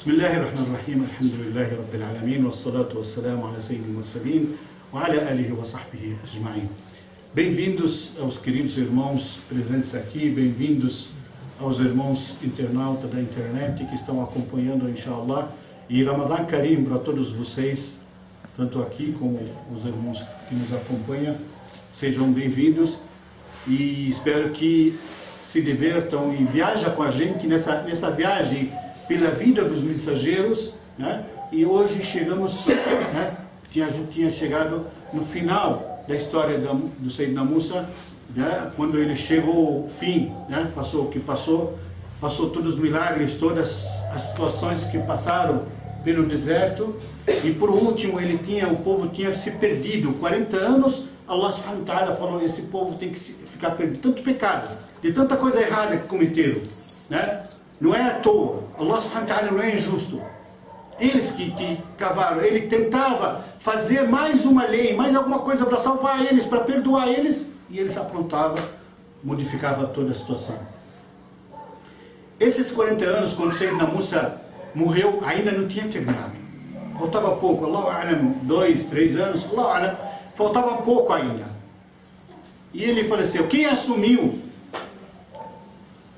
بسم الله الرحمن الرحيم الحمد لله رب العالمين والصلاة والسلام على سيد المرسلين وعلى آله وصحبه أجمعين. Bem-vindos aos queridos irmãos presentes aqui, bem-vindos aos irmãos internautas da internet que estão acompanhando, inshallah, e Ramadan Karim para todos vocês, tanto aqui como os irmãos que nos acompanham, sejam bem-vindos e espero que se divertam e viajem com a gente nessa viagem pela vida dos mensageiros, né? E hoje chegamos, né? A gente tinha chegado no final da história do Sayyidina Musa, né? Quando ele chegou ao fim, né? Passou todos os milagres, todas as situações que passaram pelo deserto, e por último o povo tinha se perdido 40 anos. Allah subhanahu wa ta'ala falou: esse povo tem que ficar perdido, tanto pecado, de tanta coisa errada que cometeram, né? Não é à toa, Allah subhanahu wa ta'ala não é injusto. Eles que cavaram, ele tentava fazer mais uma lei, mais alguma coisa para salvar eles, para perdoar eles, e eles aprontavam, modificavam toda a situação. Esses 40 anos, quando Sayyidina Musa morreu, ainda não tinha terminado. Faltava pouco, Allahu A'lam, 2, 3 anos, Allahu A'lam, faltava pouco ainda. E ele faleceu. Quem assumiu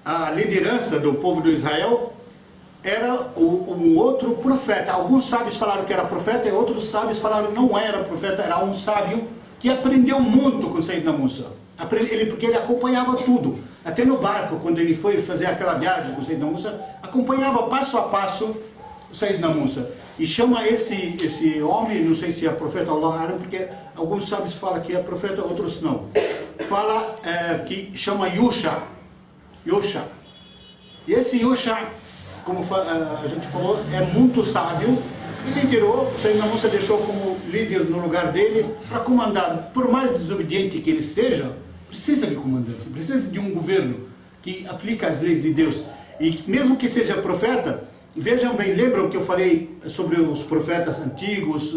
a liderança do povo de Israel era um outro profeta. Alguns sábios falaram que era profeta e outros sábios falaram que não era profeta, era um sábio que aprendeu muito com Sayyidina Musa. Porque ele acompanhava tudo. Até no barco, quando ele foi fazer aquela viagem com Sayyidina Musa, acompanhava passo a passo o Sayyidina Musa. E chama esse homem, não sei se é profeta ou Allah, porque alguns sábios falam que é profeta, outros não. Fala que chama Yusha. E esse Yusha, como a gente falou, é muito sábio. E liderou, o Sayyidina Musa deixou como líder no lugar dele para comandar. Por mais desobediente que ele seja, precisa de comandante, precisa de um governo que aplica as leis de Deus. E mesmo que seja profeta, vejam bem, lembram que eu falei sobre os profetas antigos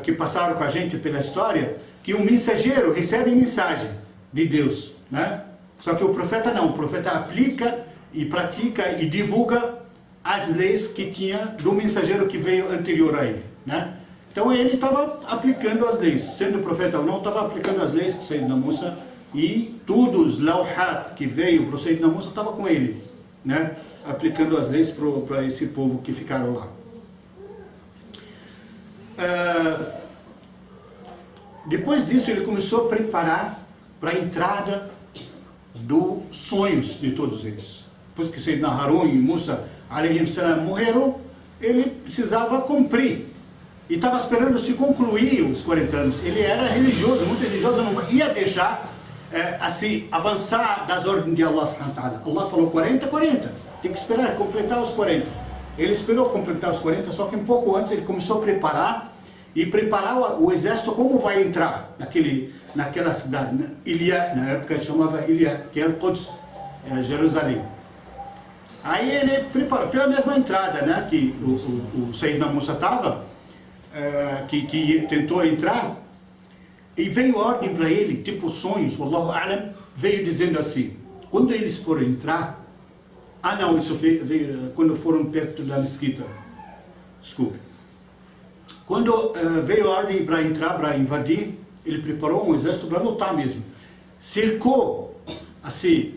que passaram com a gente pela história, que um mensageiro recebe mensagem de Deus, né? Só que o profeta não, o profeta aplica e pratica e divulga as leis que tinha do mensageiro que veio anterior a ele, né? Então ele estava aplicando as leis, sendo profeta ou não, estava aplicando as leis de Sayyidina Musa, e todos os lauhat que veio para o Sayyidina Musa estava com ele, né? Aplicando as leis para esse povo que ficaram lá. Depois disso ele começou a preparar para a entrada dos sonhos de todos eles. Depois que Sayyidina Harun e Musa alayhim salam morreram, ele precisava cumprir. E estava esperando se concluir os 40 anos. Ele era religioso, muito religioso, não ia deixar assim avançar das ordens de Allah subhanahu wa ta'ala. Allah falou 40, tem que esperar completar os 40. Ele esperou completar os 40, só que um pouco antes ele começou a preparar o exército como vai entrar naquela cidade, né? Ilha, na época ele chamava Ilha, que era Quds, Jerusalém. Aí ele preparou pela mesma entrada, né, que o Sayyidina Musa estava, que tentou entrar, e veio ordem para ele, tipo sonhos, Wallahu A'lam, veio dizendo assim: quando eles foram entrar, não, isso veio quando foram perto da mesquita, desculpe. Quando veio a ordem para entrar, para invadir, ele preparou um exército para lutar mesmo. Cercou assim,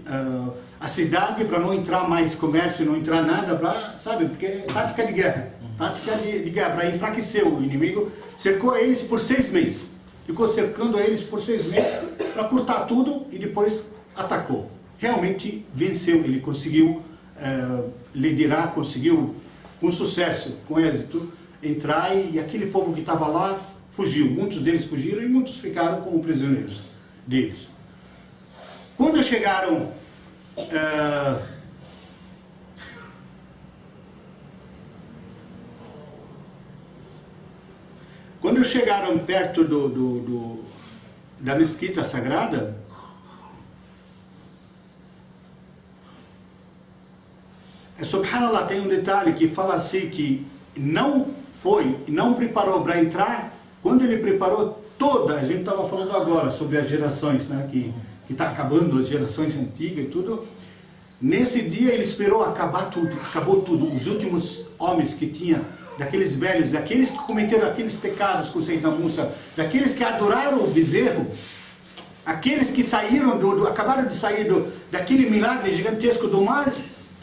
a cidade para não entrar mais comércio, não entrar nada, sabe, porque é tática de guerra. Tática de guerra, para enfraquecer o inimigo. Cercou eles por 6 meses. Ficou cercando eles por 6 meses para cortar tudo e depois atacou. Realmente venceu, ele conseguiu liderar, conseguiu com sucesso, com êxito, entrar, e aquele povo que estava lá fugiu. Muitos deles fugiram e muitos ficaram como prisioneiros deles. Quando chegaram perto da mesquita sagrada, subhanallah, tem um detalhe que fala assim, que não preparou para entrar. Quando ele preparou a gente estava falando agora sobre as gerações, né, que está acabando, as gerações antigas e tudo. Nesse dia ele esperou acabar tudo, acabou tudo. Os últimos homens que tinha, daqueles velhos, daqueles que cometeram aqueles pecados com Sayyidina Musa, daqueles que adoraram o bezerro, aqueles que saíram acabaram de sair daquele milagre gigantesco do mar,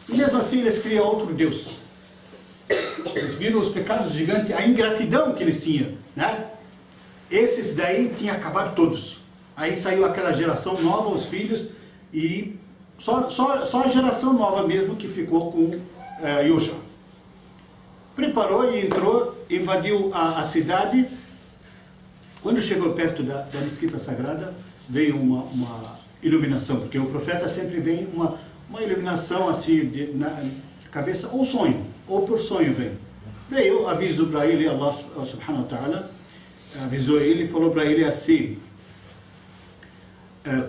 e mesmo assim eles criam outro Deus. Eles viram os pecados gigantes, a ingratidão que eles tinham, né? Esses daí tinham acabado todos. Aí saiu aquela geração nova, os filhos, e só a geração nova mesmo que ficou com Yosha. Preparou e entrou, invadiu a cidade. Quando chegou perto da mesquita sagrada, veio uma iluminação, porque o profeta sempre vem uma iluminação assim na cabeça, ou sonho, ou por sonho vem. Veio, avisou para ele, Allah subhanahu wa ta'ala, avisou ele, falou para ele assim,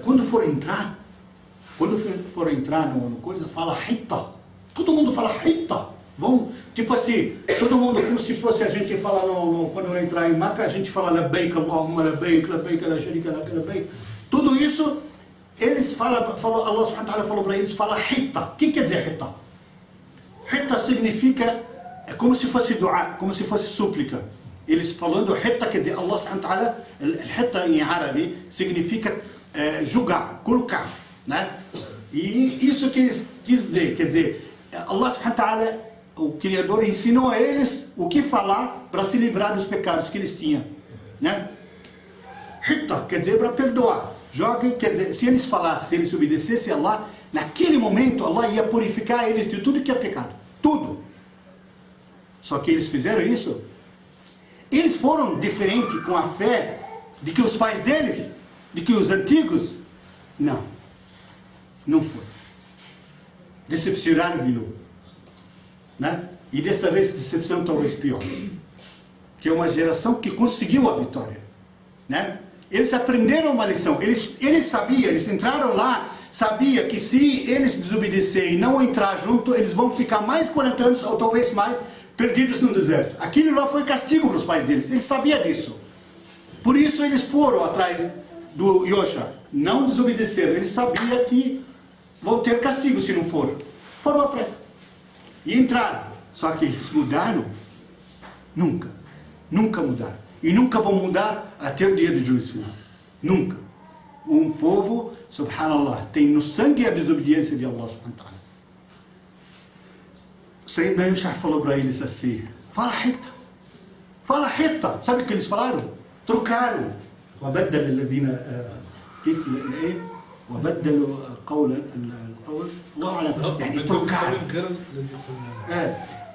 quando for entrar no coisa, fala Hitta. Todo mundo fala Hitta. Vão, tipo assim, todo mundo, como se fosse a gente fala quando entrar em Maca, a gente fala Labbaik, Allahumma Labbaik, Labbaik, la sharika lak, Labbaik. Tudo isso, eles Allah subhanahu wa ta'ala falou para eles, fala Hitta. O que quer dizer Hitta? Hitta significa, é como se fosse dua, como se fosse súplica. Eles falando Hitta quer dizer, Allah subhanahu wa ta'ala, Hitta em árabe significa julgar, colocar, né? E isso que eles quis dizer, quer dizer, Allah subhanahu wa ta'ala, o Criador, ensinou a eles o que falar para se livrar dos pecados que eles tinham, né? Hitta quer dizer para perdoar. Jogue, quer dizer, se eles falassem, se eles obedecessem a Allah, naquele momento Allah ia purificar eles de tudo que é pecado. Tudo. Só que eles fizeram isso. Eles foram diferentes com a fé de que os pais deles, de que os antigos. Não. Não foi. Decepcionaram de novo. Né? E desta vez a decepção talvez pior. Que é uma geração que conseguiu a vitória. Né? Eles aprenderam uma lição. Eles sabiam, eles entraram lá, sabia que se eles desobedecerem e não entrar junto, eles vão ficar mais 40 anos, ou talvez mais, perdidos no deserto. Aquilo lá foi castigo para os pais deles. Eles sabiam disso. Por isso eles foram atrás do Yosha. Não desobedeceram. Eles sabiam que vão ter castigo se não for. Foram atrás. E entraram. Só que eles mudaram? Nunca. Nunca mudaram. E nunca vão mudar até o dia do juízo final. Nunca. Um povo, subhanallah, tem no sangue a desobediência de Allah subhanahu wa ta'ala. Sayyidina Yusha falou para eles assim, fala Hitta. Fala Hitta. Sabe o que eles falaram? Trocaram. وبدل الذين كيف ايه وبدلوا قول الله اعلم يعني trocaram.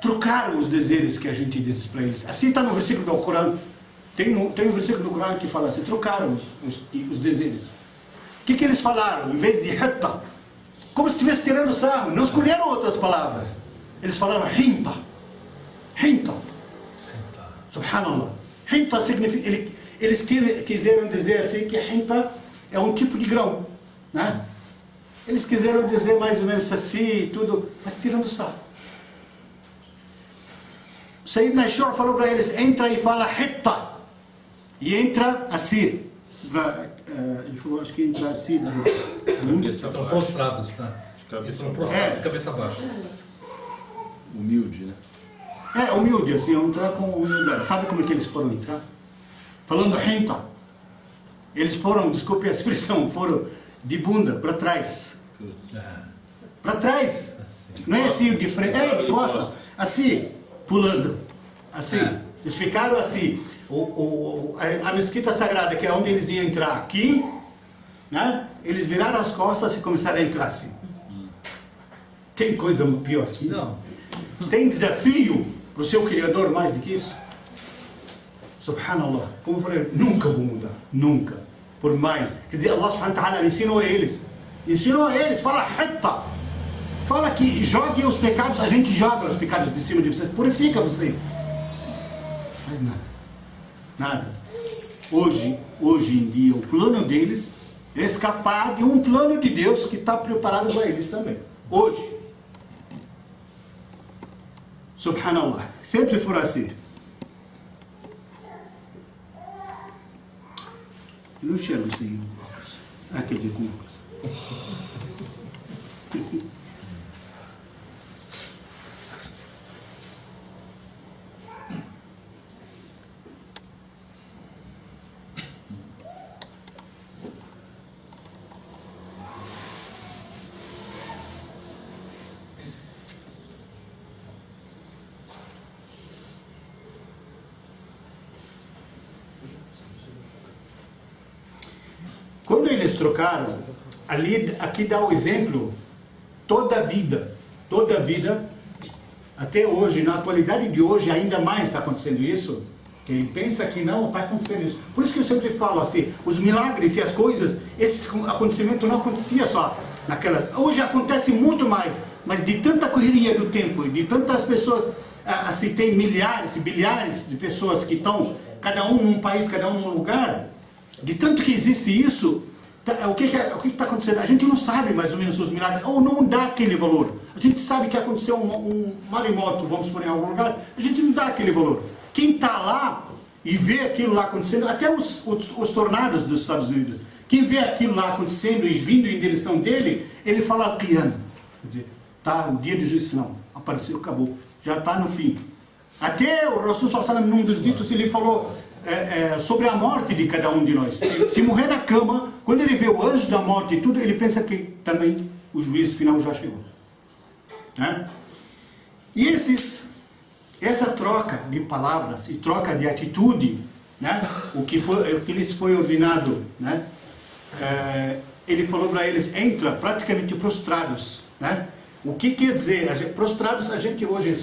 Trocaram os desejos que a gente diz para eles. Assim está no versículo do Corão. Tem um versículo do Corão que fala assim, trocaram os desejos. O que eles falaram? Em vez de Hitta, como se estivesse tirando sarro, não escolheram outras palavras. Eles falaram Hinta. Hinta. Subhanallah. Hinta significa, eles quiseram dizer assim que Hinta é um tipo de grão. Né? Eles quiseram dizer mais ou menos assim, tudo, mas tirando sarro. Sayyidina Yusha falou para eles, entra e fala Hitta. E entra assim. Ele falou, acho que entra assim. Estão prostrados, tá? Estão prostrados, cabeça baixa. Humilde, né? Humilde, assim, entrar com humildade. Sabe como é que eles foram entrar? Falando Hinta. Eles foram, desculpe a expressão, foram de bunda para trás. Para trás. Não é assim, de frente, de costas. Assim, pulando. Assim. Eles ficaram assim. A mesquita sagrada, que é onde eles iam entrar aqui, né? Eles viraram as costas e começaram a entrar assim. Tem coisa pior que isso? Não. Tem desafio para o seu Criador mais do que isso? Subhanallah. Como eu falei, nunca vou mudar. Nunca. Por mais. Quer dizer, Allah subhanahu wa ta'ala ensinou a eles. Ensinou a eles. Fala Hitta. Fala que jogue os pecados. A gente joga os pecados de cima de vocês. Purifica vocês. Mas nada. Nada. Hoje em dia, o plano deles é escapar de um plano de Deus que está preparado para eles também. Hoje. Subhanallah. Sempre for assim. Eu não enxergo sem óculos. Quer dizer, com óculos. eles trocaram, aqui dá o exemplo, toda a vida, até hoje, na atualidade de hoje, ainda mais está acontecendo isso. Quem pensa que não, está acontecendo isso. Por isso que eu sempre falo assim, os milagres e as coisas, esses acontecimentos não aconteciam só naquela... Hoje acontece muito mais, mas de tanta correria do tempo, de tantas pessoas, assim, tem milhares e bilhares de pessoas que estão, cada um num país, cada um num lugar, de tanto que existe isso, o que está acontecendo? A gente não sabe mais ou menos os milagres, ou não dá aquele valor. A gente sabe que aconteceu um maremoto, vamos supor, em algum lugar, a gente não dá aquele valor. Quem está lá e vê aquilo lá acontecendo, até os tornados dos Estados Unidos, quem vê aquilo lá acontecendo e vindo em direção dele, ele fala Al-Qiyam. Quer dizer, tá, o dia do juízo final, apareceu, acabou, já está no fim. Até o Rasul sallallahu alaihi wasallam, num dos ditos, ele falou sobre a morte de cada um de nós. Se morrer na cama, quando ele vê o anjo da morte e tudo, ele pensa que também o juízo final já chegou. E essa troca de palavras e troca de atitude, né, o que lhes foi ordenado, né, ele falou para eles, entra praticamente prostrados, né? O que quer dizer? Prostrados, a gente hoje,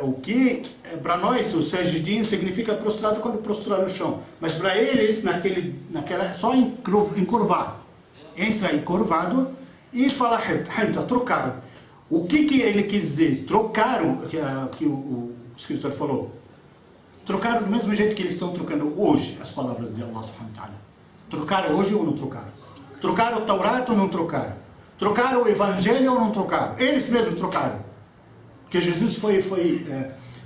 o que para nós o sajidin significa prostrado quando prostrar no chão, mas para eles naquela só encurvar, entra encurvado e fala trocaram. O que ele quis dizer? Trocaram, que o escritor falou, trocaram do mesmo jeito que eles estão trocando hoje as palavras de Allah subhanahu wa ta'ala. Trocaram hoje ou não trocaram? Trocaram o Taurata ou não trocaram? Trocaram o Evangelho ou não trocaram? Eles mesmos trocaram. Porque Jesus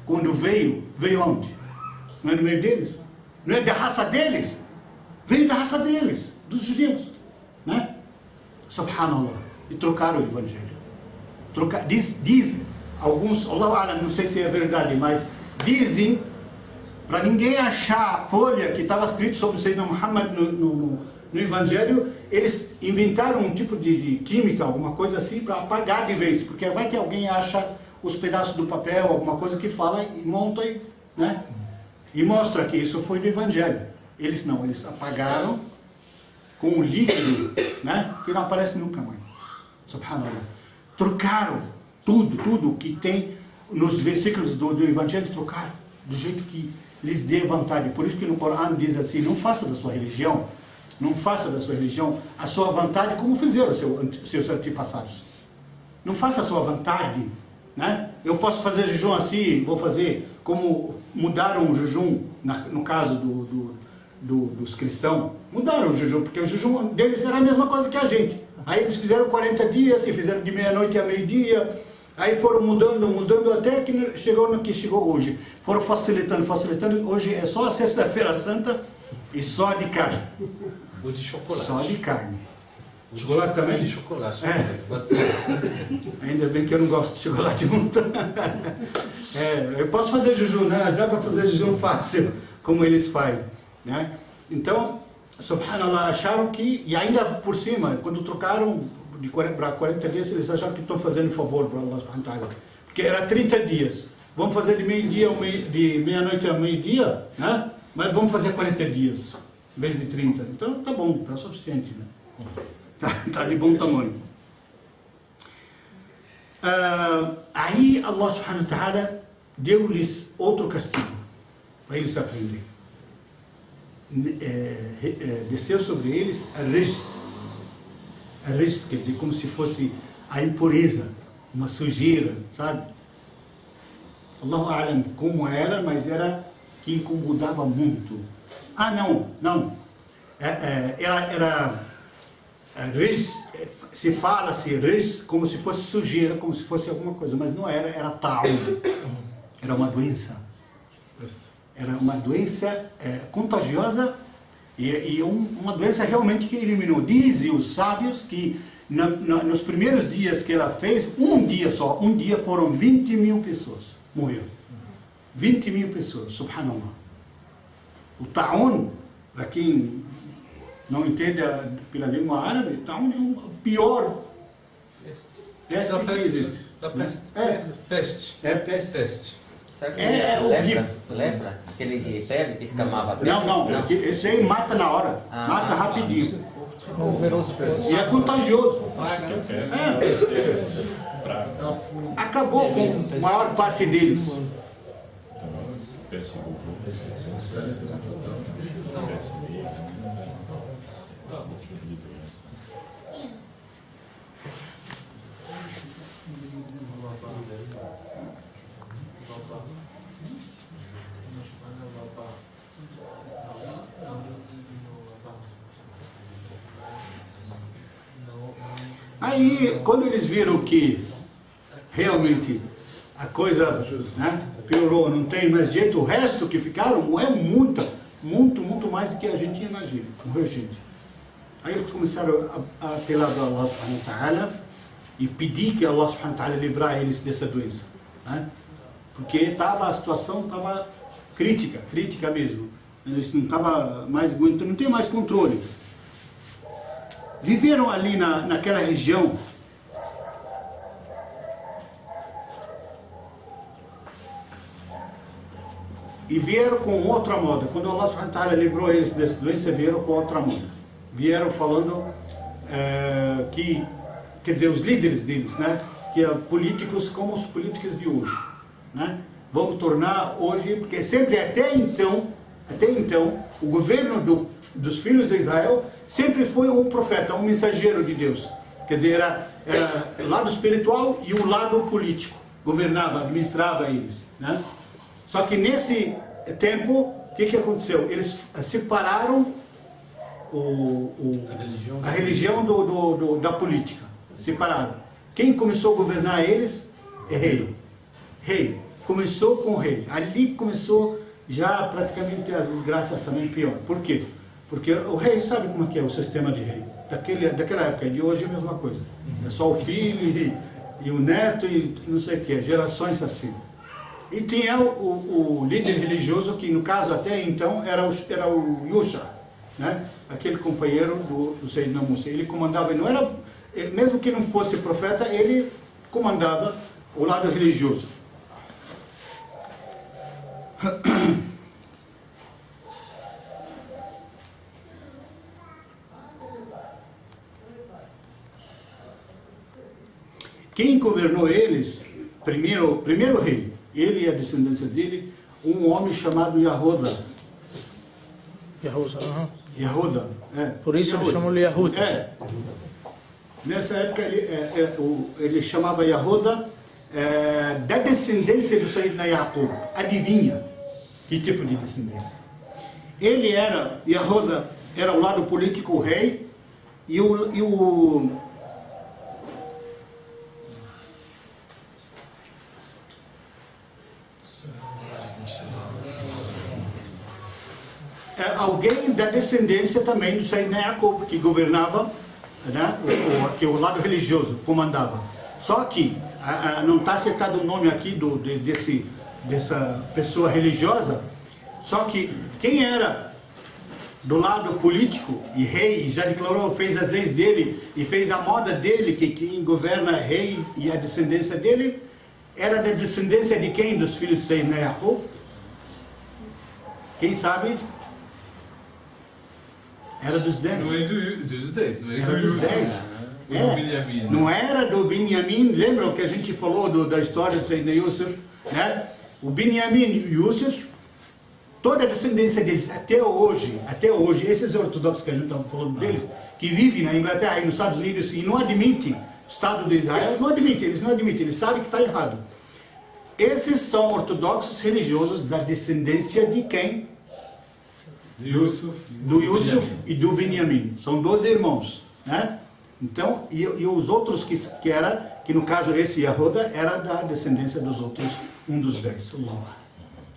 quando veio onde? Não é no meio deles? Não é da raça deles? Veio da raça deles, dos judeus, né? Subhanallah. E trocaram o Evangelho. Diz alguns, Allahu A'lam, não sei se é verdade, mas dizem, para ninguém achar a folha que estava escrito sobre o Sayyidina Muhammad no Evangelho, eles inventaram um tipo de química, alguma coisa assim, para apagar de vez, porque vai que alguém acha os pedaços do papel, alguma coisa que fala e monta, né? E mostra que isso foi do Evangelho. Eles não, eles apagaram com um líquido, né, que não aparece nunca mais. Subhanallah. Trocaram tudo que tem nos versículos do Evangelho, trocaram do jeito que lhes dê vontade. Por isso que no Corão diz assim, não faça da sua religião a sua vontade como fizeram seus antepassados. Não faça a sua vontade, né? Eu posso fazer jejum assim, vou fazer como mudaram o jejum, no caso dos cristãos, mudaram o jejum, porque o jejum deles era a mesma coisa que a gente. Aí eles fizeram 40 dias, se fizeram de meia-noite a meio-dia, aí foram mudando até que chegou no que chegou hoje. Foram facilitando, hoje é só a sexta-feira santa e só de carne. O de chocolate. Só de carne. Chocolate também? De chocolate. Ainda bem que eu não gosto de chocolate muito. Eu posso fazer jejum, né? Dá para fazer jejum fácil, como eles fazem, né? Então, subhanallah, acharam que, e ainda por cima, quando trocaram para 40 dias, eles acharam que estão fazendo um favor para Allah subhanahu wa ta'ala. Porque era 30 dias. Vamos fazer de meia-noite a meio-dia, né? Mas vamos fazer 40 dias, em vez de 30. Então, tá bom, tá suficiente, né? Tá de bom tamanho. Aí Allah subhanahu wa ta'ala deu-lhes outro castigo, para eles aprenderem. Desceu sobre eles a rijs, quer dizer, como se fosse a impureza, uma sujeira, sabe? Allahu A'lam como era, mas era que incomodava muito. Não. Era rijs, se fala-se rijs como se fosse sujeira, como se fosse alguma coisa, mas não era ta'un. Era uma doença. Era uma doença contagiosa e uma doença realmente que eliminou. Dizem os sábios que nos primeiros dias que ela fez, um dia foram 20 mil pessoas morreram. 20 mil pessoas, subhanallah. O ta'un, para quem não entende pela língua árabe, ta'un é o pior peste que existe. Peste. Peste. horrível. Lembra? Aquele de pele que escamava a pele? Não. Esse aí mata na hora. Mata rapidinho. E é contagioso. Acabou com a maior parte deles. Aí, quando eles viram que realmente a coisa, né, piorou, não tem mais jeito, o resto que ficaram morreu muito mais do que a gente imagina. Morreu gente. Aí eles começaram a apelar a Allah subhanahu wa ta'ala e pedir que Allah subhanahu wa ta'ala livrar eles dessa doença. Né? Porque a situação estava crítica mesmo. Eles não estavam mais aguentando, não tem mais controle. Viveram ali naquela região e vieram com outra moda. Quando Allah subhanahu wa ta'ala livrou eles dessa doença, vieram com outra moda. Vieram falando que, quer dizer, os líderes deles, né, que políticos como os políticos de hoje, né, vamos tornar hoje, porque sempre até então, o governo dos filhos de Israel sempre foi um profeta, um mensageiro de Deus. Quer dizer, era o lado espiritual e o lado político. Governava, administrava eles. Né? Só que nesse tempo, o que aconteceu? Eles separaram a religião da política. Separaram. Quem começou a governar eles é rei. Começou com o rei. Ali começou já praticamente as desgraças também pior. Por quê? Porque o rei sabe como é que é o sistema de rei. Daquela época, de hoje é a mesma coisa. É só o filho e o neto e não sei o que, gerações assim. E tinha o líder religioso, que no caso até então era o Yusha, né? Aquele companheiro do Sayyidina Musa. Ele comandava, não era, mesmo que não fosse profeta, ele comandava o lado religioso. Quem governou eles, primeiro rei, ele e a descendência dele, um homem chamado Yahuda. Yahuda, é. Por isso Yahuda. chamam-lhe Yahuda. É. Nessa época ele chamava Yahuda da descendência do Sayyidina Yaqub. Adivinha que tipo de descendência? Yahuda era o lado político, o rei, e alguém da descendência também do Sayyidina Yaqub, que governava, né, que o lado religioso comandava. Só que não está citado o nome aqui dessa pessoa religiosa, só que quem era do lado político e rei, já declarou, fez as leis dele e fez a moda dele, que quem governa é rei e a descendência dele, era da descendência de quem? Dos filhos de Sayyidina Yaqub? Quem sabe? Era dos 10. Não é dos 10, não é Era do dos Yusuf. 10. Do Binyamin. Não era do Binyamin. Lembram que a gente falou da história de Sayyidina Yusuf? Né? O Binyamin e o Yusuf, toda a descendência deles, até hoje, esses ortodoxos que a gente estava falando deles, que vivem na Inglaterra e nos Estados Unidos e não admitem o Estado de Israel, eles não admitem, eles sabem que está errado. Esses são ortodoxos religiosos da descendência de quem? Do Yusuf e do Binyamin. São 12 irmãos, né? Então, e os outros que no caso esse Yahuda era da descendência dos outros, um dos 10.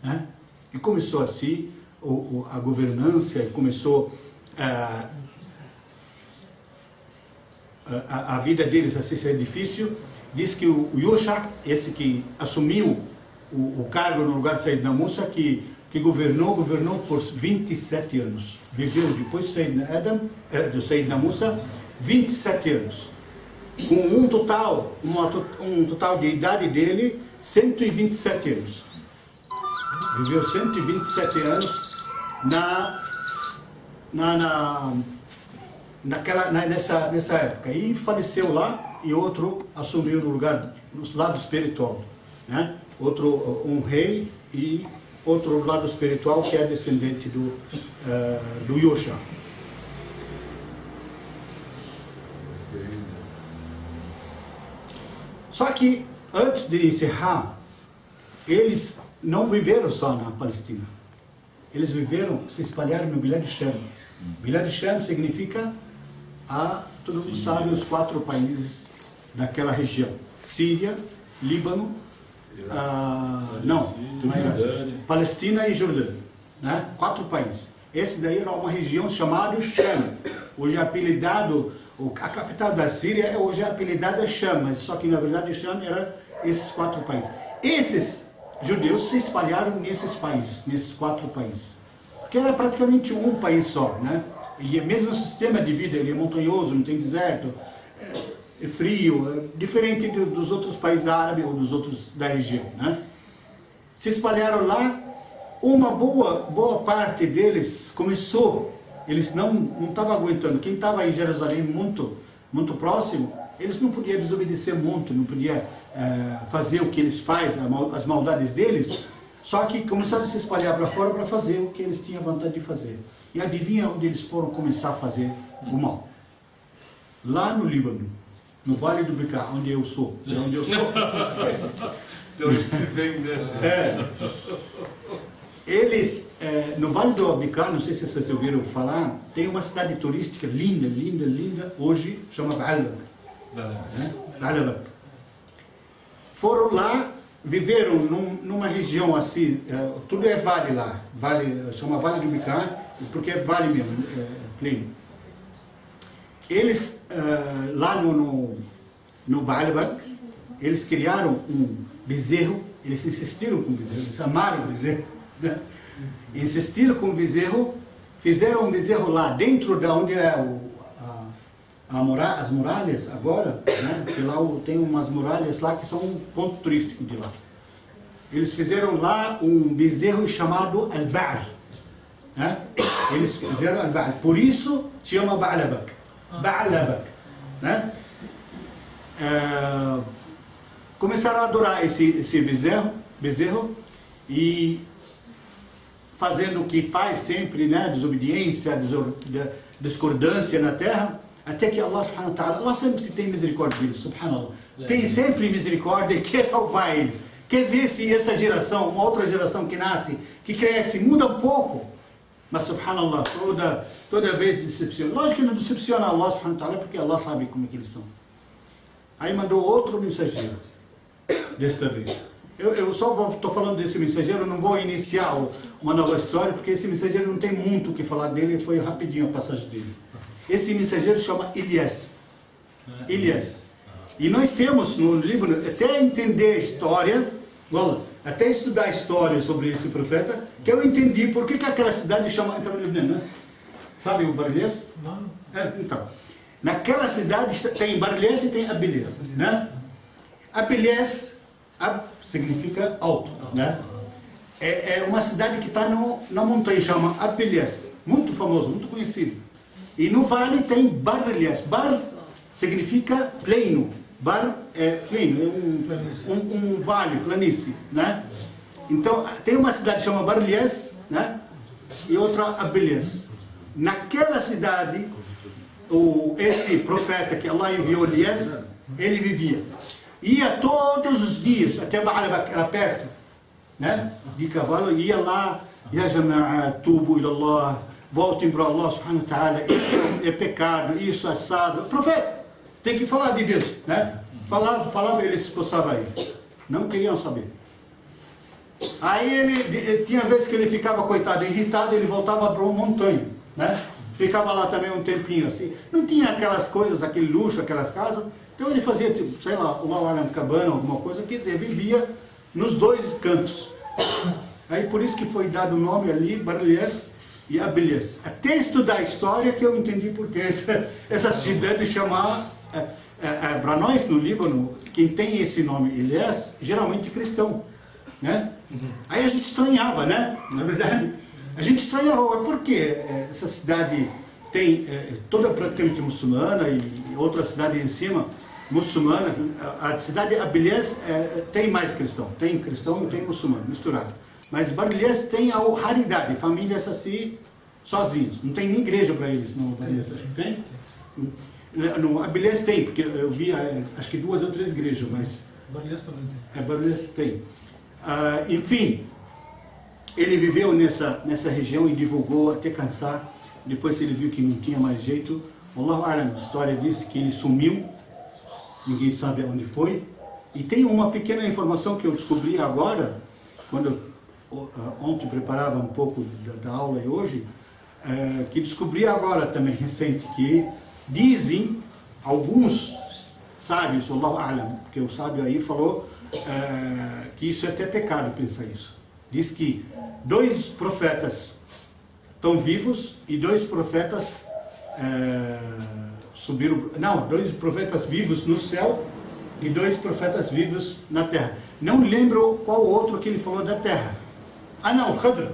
Né? E começou assim a governança, começou a vida deles assim ser difícil. Diz que o Yusha, esse que assumiu o cargo no lugar de Sayyidina Musa, que governou por 27 anos. Viveu depois do Sayyidina Musa 27 anos. Com um total de idade dele, 127 anos. viveu 127 anos nessa época. E faleceu lá e outro assumiu no lado espiritual, né? Um rei e outro lado espiritual que é descendente do Yosha. Só que antes de encerrar, eles não viveram só na Palestina. Eles se espalharam no Bilad Shem. Bilad Shem significa, todo mundo sabe, os 4 países daquela região. Síria, Líbano, Palestina e Jordânia. Né? 4 países. Esse daí era uma região chamada Shem. Hoje é apelidado, a capital da Síria hoje é apelidada Shem, mas só que na verdade Shem era esses 4 países. Esses judeus se espalharam nesses 4 países. Porque era praticamente um país só, né? E mesmo o sistema de vida, ele é montanhoso, não tem deserto, é frio, é diferente dos outros países árabes ou dos outros da região, né? Se espalharam lá, uma boa parte deles começou, eles não estavam aguentando. Quem estava em Jerusalém muito próximo, eles não podiam desobedecer muito, não podiam fazer o que eles fazem, as maldades deles, só que começaram a se espalhar para fora para fazer o que eles tinham vontade de fazer. E adivinha onde eles foram começar a fazer o mal? Lá no Líbano, no Vale do Becar, onde eu sou. De onde eu sou. De onde se vem, né? Eles, no Vale do Becar, não sei se vocês ouviram falar, tem uma cidade turística linda, hoje chama Baalbek. Baalbek. Foram lá, viveram numa região assim, tudo é vale lá, chama Vale do Becar, porque é vale mesmo, pleno. Eles, lá no Baalbek, eles criaram um bezerro, eles insistiram com o bezerro, eles amaram o bezerro, né? Insistiram com o bezerro, fizeram um bezerro lá dentro de onde é as muralhas agora, né? Porque lá tem umas muralhas lá que são um ponto turístico de lá. Eles fizeram lá um bezerro chamado Al-Ba'al, né? Eles fizeram Al-Ba'al, por isso se chama Baalbek, né? Começaram a adorar esse bezerro e fazendo o que faz sempre, né? Desobediência, discordância na terra, até que Allah subhanahu wa ta'ala, Allah sempre tem misericórdia deles, subhanallah, tem sempre misericórdia e quer salvar eles, quer ver se essa geração, uma outra geração que nasce, que cresce, muda um pouco, mas subhanallah, toda vez decepciona. Lógico que não decepciona Allah subhanahu wa ta'ala, porque Allah sabe como é que eles são. Aí mandou outro mensageiro, desta vez. Eu só estou falando desse mensageiro, eu não vou iniciar uma nova história, porque esse mensageiro não tem muito o que falar dele, foi rapidinho a passagem dele. Esse mensageiro chama Elias. E nós temos no livro, até entender a história, até estudar a história sobre esse profeta, que eu entendi por que aquela cidade chama, né? Sabe o Barlies? Não. Então, naquela cidade tem Barlies e tem Abilies, né? Abilies, significa alto, né? É uma cidade que está na montanha, chama Abilies, muito famoso, muito conhecido. E no vale tem Barlies. Bar significa pleno. Bar é pleno, é um vale, planície, né? Então tem uma cidade que chama Barlies, né? E outra Abilies. Naquela cidade, esse profeta que Allah enviou, Elias, ele vivia. Ia todos os dias até Baalbek, era perto, né? De cavalo, ia lá, Ya Jama'a, tubu ila Allah, voltem para Allah subhanahu wa ta'ala, isso é pecado, isso é assado. Profeta, tem que falar de Deus, né? Falava, eles se esforçavam aí. Não queriam saber. Aí ele, tinha vezes que ele ficava, coitado, irritado, ele voltava para uma montanha, né? Ficava lá também um tempinho assim. Não tinha aquelas coisas, aquele luxo, aquelas casas. Então ele fazia, tipo, sei lá, uma cabana, alguma coisa, quer dizer, vivia nos dois cantos. Aí por isso que foi dado o nome ali, Barlies e Abilies. Até estudar a história que eu entendi porque essa cidade chamava, para nós no Líbano, quem tem esse nome, Elias, geralmente cristão. né? Aí a gente estranhava, né? Na verdade, a gente estranhava, por que essa cidade tem toda praticamente muçulmana e outra cidade em cima muçulmana? A cidade de Abilés tem mais cristão e tem muçulmano misturado. Mas Bariles tem a raridade, famílias assim, sozinhos. Não tem nem igreja para eles, não, Bariles, acho que tem. No Abilés tem, porque eu vi acho que 2 ou 3 igrejas, mas... Bariles também tem. Bariles tem. Enfim, ele viveu nessa região e divulgou até cansar. Depois ele viu que não tinha mais jeito. Allahu A'lam, a história diz que ele sumiu, ninguém sabe onde foi. E tem uma pequena informação que eu descobri agora, quando eu ontem preparava um pouco da aula e hoje, que descobri agora também, recente, que dizem alguns sábios, Allahu A'lam, porque o sábio aí falou que isso é até pecado pensar isso. Diz que 2 profetas estão vivos e 2 profetas subiram, não, 2 profetas vivos no céu e 2 profetas vivos na terra. Não lembro qual outro que ele falou da terra. Não, o Khidr,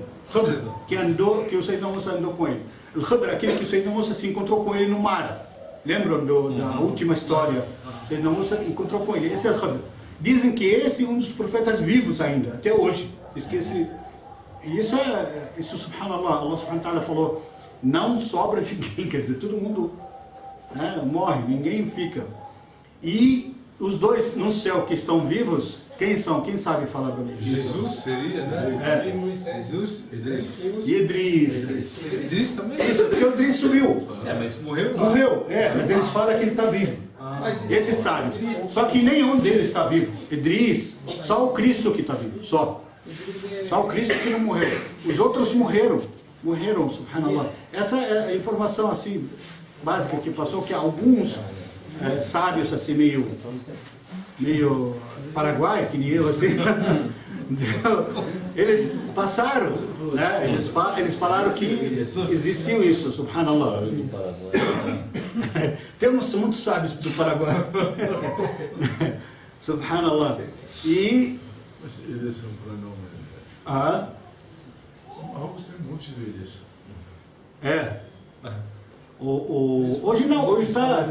que o Sayyidina Musa andou com ele. O Khidr, aquele que o Sayyidina Musa se encontrou com ele no mar. Lembram da última história? O Sayyidina Musa encontrou com ele. Esse é o Khidr. Dizem que esse é um dos profetas vivos ainda, até hoje. Esqueci. E isso subhanallah, Allah subhanahu wa ta'ala falou, não sobra ninguém, quer dizer, todo mundo morre, ninguém fica. E os 2 no céu que estão vivos, quem são? Quem sabe falar para mim? Jesus seria, né? Jesus, Idris. E Idris. Idris também? Isso, porque o Idris sumiu. Mas morreu? Morreu, mas eles falam que ele está vivo. Esses sábios. Só que nenhum deles está vivo. Idris, só o Cristo que está vivo, só. Só o Cristo que não morreu. Os outros morreram, subhanallah. Essa é a informação assim, básica que passou, que alguns sábios assim, meio paraguai, que nem eu assim, eles passaram, né? Eles falaram que existiu isso, subhanallah. Temos muitos sábios do Paraguai. Subhanallah. E... Eles são pronome. Algo tem um monte de isso. Hoje não, hoje está...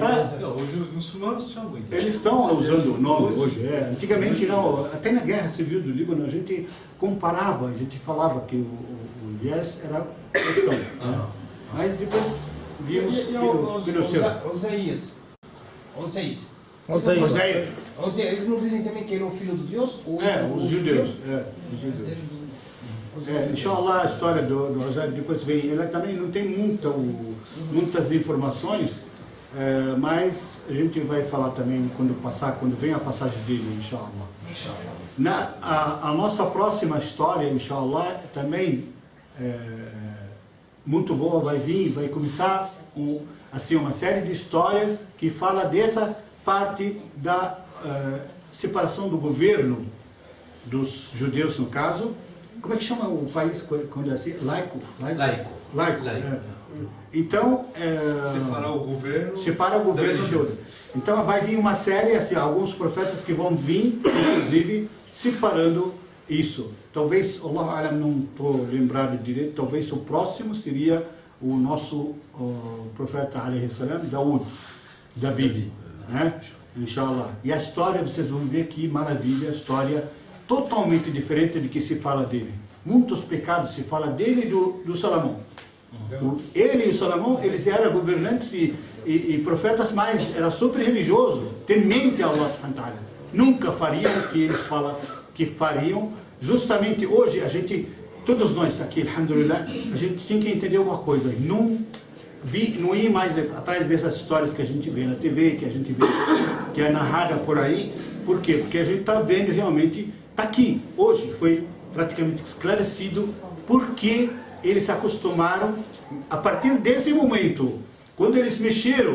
Hoje os muçulmanos chamam. Eles estão usando o nome hoje. Antigamente não, até na guerra civil do Líbano a gente comparava, a gente falava que o Yes era cristão. Mas depois vimos que no céu. Oséias, eles não dizem também que ele é o filho de Deus? Os judeus. Inshallah, a história do Oséias depois vem. Ele também não tem muitas informações, mas a gente vai falar também quando vem a passagem dele, inshallah. A nossa próxima história, inshallah, também muito boa, vai começar uma série de histórias que fala dessa parte da separação do governo dos judeus, no caso. Como é que chama o país quando é assim? Laico. Então, separa o governo todo. Então vai vir uma série, assim, alguns profetas que vão vir, inclusive, separando isso. Talvez, Allah não estou lembrado direito, talvez o próximo seria o nosso profeta, alayhi salam, Davi, né? Inshallah. E a história, vocês vão ver que maravilha, a história totalmente diferente do que se fala dele. Muitos pecados se fala dele e do Salomão. Ele e o Salomão, eles eram governantes e profetas, mas era super religioso, temente a Allah subhanahu wa ta'ala. Nunca fariam o que eles falam que fariam. Justamente hoje, todos nós aqui, alhamdulillah, a gente tem que entender uma coisa, não ir mais atrás dessas histórias que a gente vê na TV, que a gente vê, que é narrada por aí. Por quê? Porque a gente está vendo realmente, está aqui, hoje, foi praticamente esclarecido porque eles se acostumaram, a partir desse momento, quando eles mexeram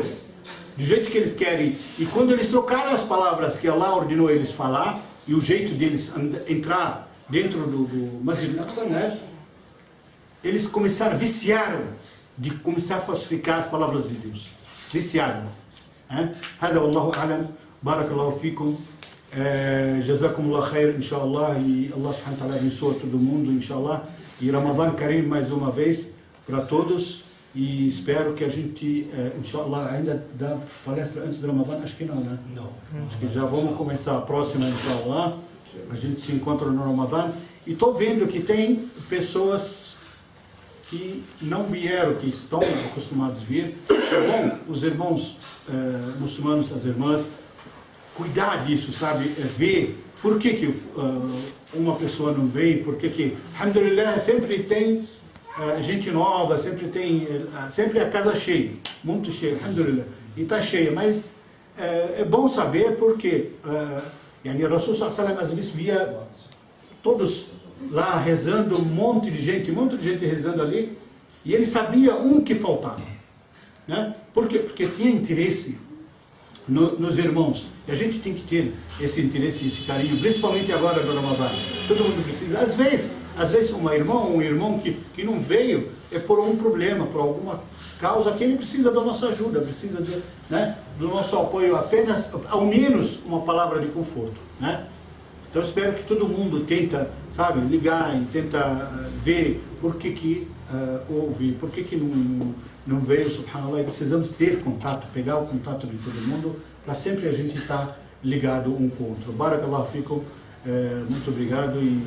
do jeito que eles querem, e quando eles trocaram as palavras que Allah ordenou eles falar, e o jeito deles entrar dentro do Masjid al-Aqsa, né? Eles viciaram de começar a falsificar as palavras de Deus. Viciaram. Hada wallahu a'lam, barakallahu fikum. Jazakumullah khair, inshallah, e Allah subhanahu wa ta'ala abençoa todo mundo, inshallah. E Ramadan Karim mais uma vez para todos. E espero que a gente, inshallah, ainda dá palestra antes do Ramadan? Acho que não, né? Não. Acho que já vamos começar a próxima, inshallah. A gente se encontra no Ramadan. E estou vendo que tem pessoas que não vieram, que estão acostumados a vir. É bom os irmãos muçulmanos, as irmãs, cuidar disso, sabe? Ver por que uma pessoa não vem, por que, alhamdulillah, sempre tem gente nova, sempre a casa cheia, muito cheia, alhamdulillah, e está cheia, mas é bom saber porque o Rasul sallallahu alaihi wasallam às vezes via todos lá rezando, um monte de gente rezando ali, e ele sabia que faltava, né? Por quê? Porque tinha interesse nos irmãos, e a gente tem que ter esse interesse, esse carinho, principalmente agora no Ramadan. Todo mundo precisa, às vezes um irmão que não veio é por um problema, por alguma causa que ele precisa da nossa ajuda, precisa do nosso apoio, apenas, ao menos, uma palavra de conforto, né? Então eu espero que todo mundo tenta, sabe, ligar e tenta ver por que houve, por que não veio, subhanallah, e precisamos ter contato, pegar o contato de todo mundo, para sempre a gente estar ligado um com o outro. Barakallahu fikum, muito obrigado e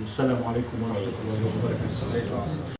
assalamu alaikum wa rahmatullahi wa barakatuh.